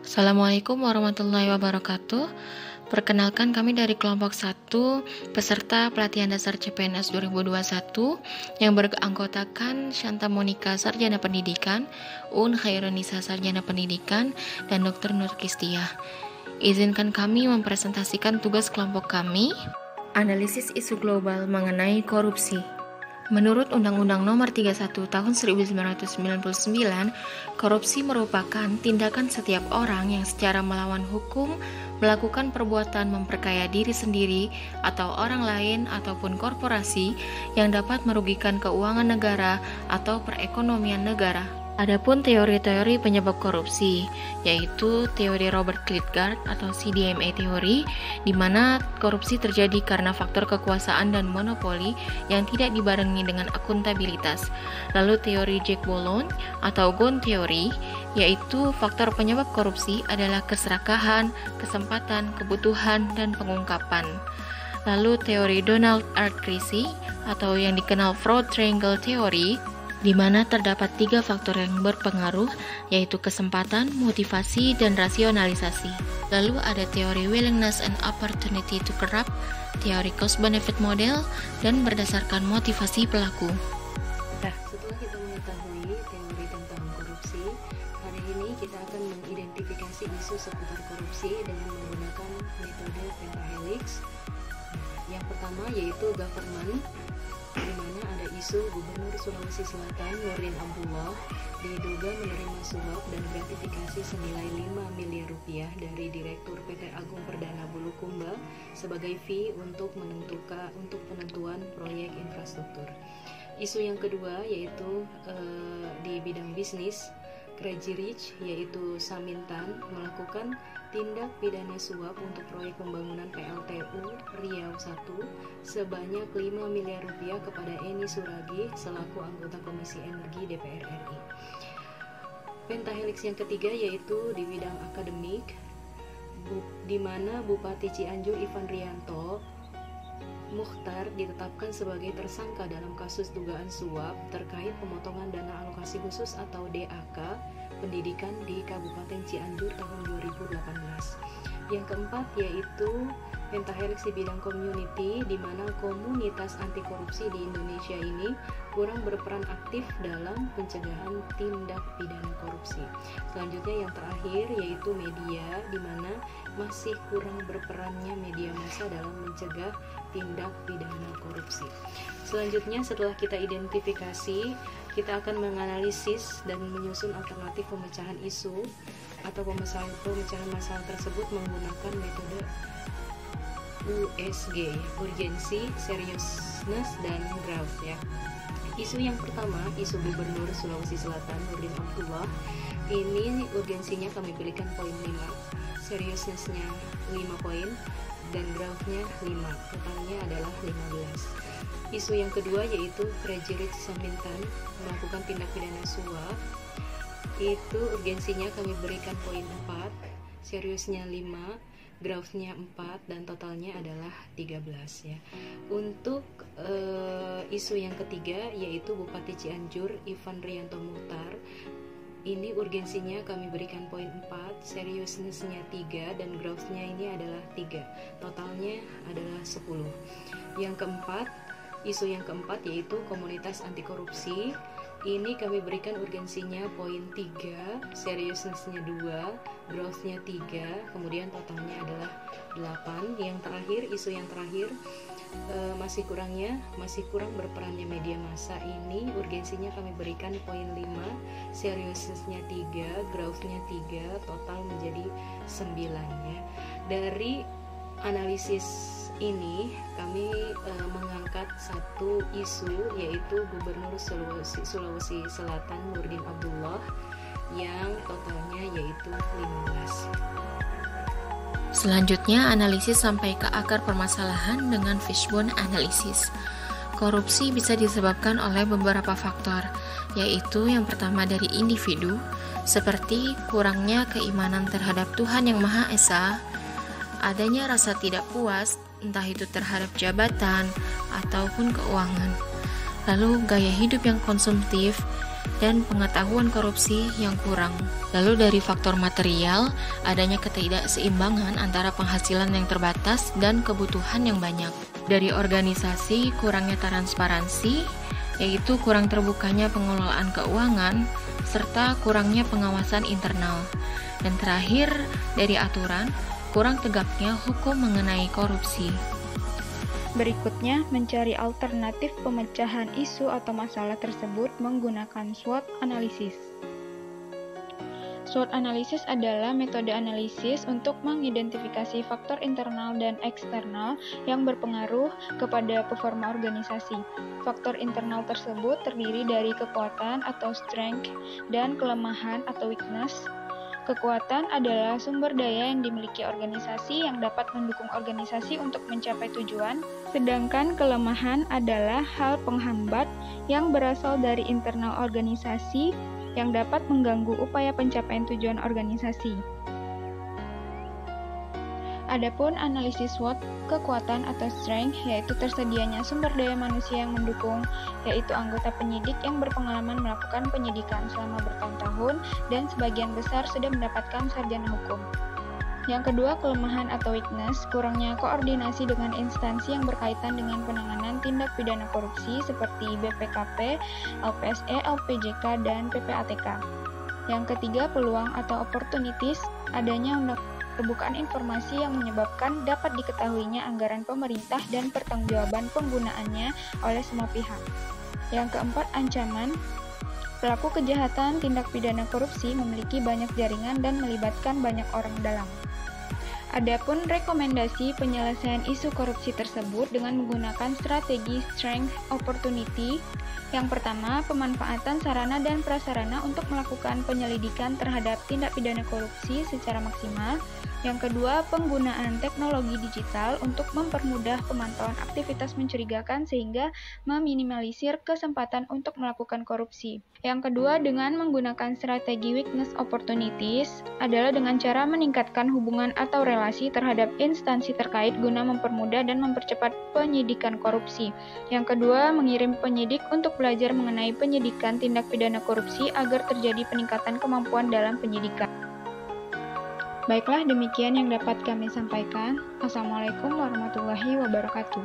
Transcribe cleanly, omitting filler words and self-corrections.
Assalamualaikum warahmatullahi wabarakatuh. Perkenalkan, kami dari kelompok 1 peserta pelatihan dasar CPNS 2021 yang beranggotakan Shanta Monika Sarjana Pendidikan, Un Khairunisa Sarjana Pendidikan, dan Dr. Nur Kistiah. Izinkan kami mempresentasikan tugas kelompok kami, analisis isu global mengenai korupsi. Menurut Undang-Undang Nomor 31 Tahun 1999, korupsi merupakan tindakan setiap orang yang secara melawan hukum melakukan perbuatan memperkaya diri sendiri atau orang lain ataupun korporasi yang dapat merugikan keuangan negara atau perekonomian negara. Adapun teori-teori penyebab korupsi, yaitu teori Robert Klitgard atau CDMA teori, di mana korupsi terjadi karena faktor kekuasaan dan monopoli yang tidak dibarengi dengan akuntabilitas. Lalu teori Jack Bolon atau Ghosn teori, yaitu faktor penyebab korupsi adalah keserakahan, kesempatan, kebutuhan, dan pengungkapan. Lalu teori Donald R. Creasy atau yang dikenal Fraud Triangle Theory, di mana terdapat 3 faktor yang berpengaruh, yaitu kesempatan, motivasi, dan rasionalisasi. Lalu ada teori willingness and opportunity to corrupt, teori cost-benefit model, dan berdasarkan motivasi pelaku. Nah, setelah kita mengetahui teori tentang korupsi, hari ini kita akan mengidentifikasi isu seputar korupsi dengan menggunakan metode pentahelix. Yang pertama yaitu government, di mana ada isu Gubernur Sulawesi Selatan Nurdin Abdullah diduga menerima suap dan gratifikasi senilai 5 miliar rupiah dari Direktur PT Agung Perdana Bulukumba sebagai fee untuk penentuan proyek infrastruktur. Isu yang kedua yaitu di bidang bisnis, Crazy Rich yaitu Samintan melakukan tindak pidana suap untuk proyek pembangunan PLTU Riau 1 sebanyak 5 miliar rupiah kepada Eni Suragi selaku anggota Komisi Energi DPR RI. Pentahelix yang ketiga yaitu di bidang akademik, di mana Bupati Cianjur Ivan Rianto Mukhtar ditetapkan sebagai tersangka dalam kasus dugaan suap terkait pemotongan dana alokasi khusus atau DAK pendidikan di Kabupaten Cianjur tahun 2018. Yang keempat yaitu pentahelix di bidang community, di mana komunitas anti korupsi di Indonesia ini kurang berperan aktif dalam pencegahan tindak pidana korupsi. Selanjutnya yang terakhir yaitu media, di mana masih kurang berperannya media massa dalam mencegah tindak pidana korupsi. Selanjutnya setelah kita identifikasi, kita akan menganalisis dan menyusun alternatif pemecahan isu atau pemecahan masalah tersebut menggunakan metode USG, urgensi, seriousness, dan growth ya. Isu yang pertama, isu Gubernur Sulawesi Selatan Nurdin Abdullah. Ini urgensinya kami berikan poin 5, seriousness-nya 5 poin, dan growth-nya 5, totalnya adalah 15. Isu yang kedua yaitu Crazy Rich Samintan melakukan tindak pidana suap. Itu urgensinya kami berikan poin 4, seriusnya 5, growth-nya 4, dan totalnya adalah 13 ya. Untuk isu yang ketiga yaitu Bupati Cianjur Ivan Rianto Mukhtar. Ini urgensinya kami berikan poin 4, seriousness-nya 3, dan growth-nya ini adalah 3. Totalnya adalah 10. Isu yang keempat yaitu komunitas anti korupsi. Ini kami berikan urgensinya poin 3, seriousness-nya 2, growth-nya 3, kemudian totalnya adalah 8. Isu yang terakhir masih kurang berperannya media massa. Ini urgensinya kami berikan poin 5, seriousness-nya 3, growth-nya 3, total menjadi 9 ya. Dari analisis ini kami mengangkat satu isu yaitu Gubernur Sulawesi Selatan Nurdin Abdullah yang totalnya yaitu 15. Selanjutnya, analisis sampai ke akar permasalahan dengan fishbone analysis. Korupsi bisa disebabkan oleh beberapa faktor, yaitu yang pertama dari individu, seperti kurangnya keimanan terhadap Tuhan Yang Maha Esa, adanya rasa tidak puas, entah itu terhadap jabatan ataupun keuangan. Lalu gaya hidup yang konsumtif, dan pengetahuan korupsi yang kurang. Lalu dari faktor material, adanya ketidakseimbangan antara penghasilan yang terbatas dan kebutuhan yang banyak. Dari organisasi, kurangnya transparansi, yaitu kurang terbukanya pengelolaan keuangan, serta kurangnya pengawasan internal. Dan terakhir, dari aturan, kurang tegaknya hukum mengenai korupsi. Berikutnya, mencari alternatif pemecahan isu atau masalah tersebut menggunakan SWOT analisis. SWOT analisis adalah metode analisis untuk mengidentifikasi faktor internal dan eksternal yang berpengaruh kepada performa organisasi. Faktor internal tersebut terdiri dari kekuatan atau strength dan kelemahan atau weakness. Kekuatan adalah sumber daya yang dimiliki organisasi yang dapat mendukung organisasi untuk mencapai tujuan, sedangkan kelemahan adalah hal penghambat yang berasal dari internal organisasi yang dapat mengganggu upaya pencapaian tujuan organisasi. Adapun analisis SWOT, kekuatan atau strength, yaitu tersedianya sumber daya manusia yang mendukung, yaitu anggota penyidik yang berpengalaman melakukan penyidikan selama bertahun-tahun dan sebagian besar sudah mendapatkan sarjana hukum. Yang kedua, kelemahan atau weakness, kurangnya koordinasi dengan instansi yang berkaitan dengan penanganan tindak pidana korupsi seperti BPKP, LPSE, LPJK, dan PPATK. Yang ketiga, peluang atau opportunities, adanya terbukaan informasi yang menyebabkan dapat diketahuinya anggaran pemerintah dan pertanggungjawaban penggunaannya oleh semua pihak. Yang keempat, ancaman. Pelaku kejahatan tindak pidana korupsi memiliki banyak jaringan dan melibatkan banyak orang dalam. Adapun rekomendasi penyelesaian isu korupsi tersebut dengan menggunakan strategi strength opportunity. Yang pertama, pemanfaatan sarana dan prasarana untuk melakukan penyelidikan terhadap tindak pidana korupsi secara maksimal. Yang kedua, penggunaan teknologi digital untuk mempermudah pemantauan aktivitas mencurigakan sehingga meminimalisir kesempatan untuk melakukan korupsi. Yang kedua, dengan menggunakan strategi weakness opportunities adalah dengan cara meningkatkan hubungan atau relasi terhadap instansi terkait guna mempermudah dan mempercepat penyidikan korupsi. Yang kedua, mengirim penyidik untuk belajar mengenai penyidikan tindak pidana korupsi agar terjadi peningkatan kemampuan dalam penyidikan. Baiklah, demikian yang dapat kami sampaikan. Assalamualaikum warahmatullahi wabarakatuh.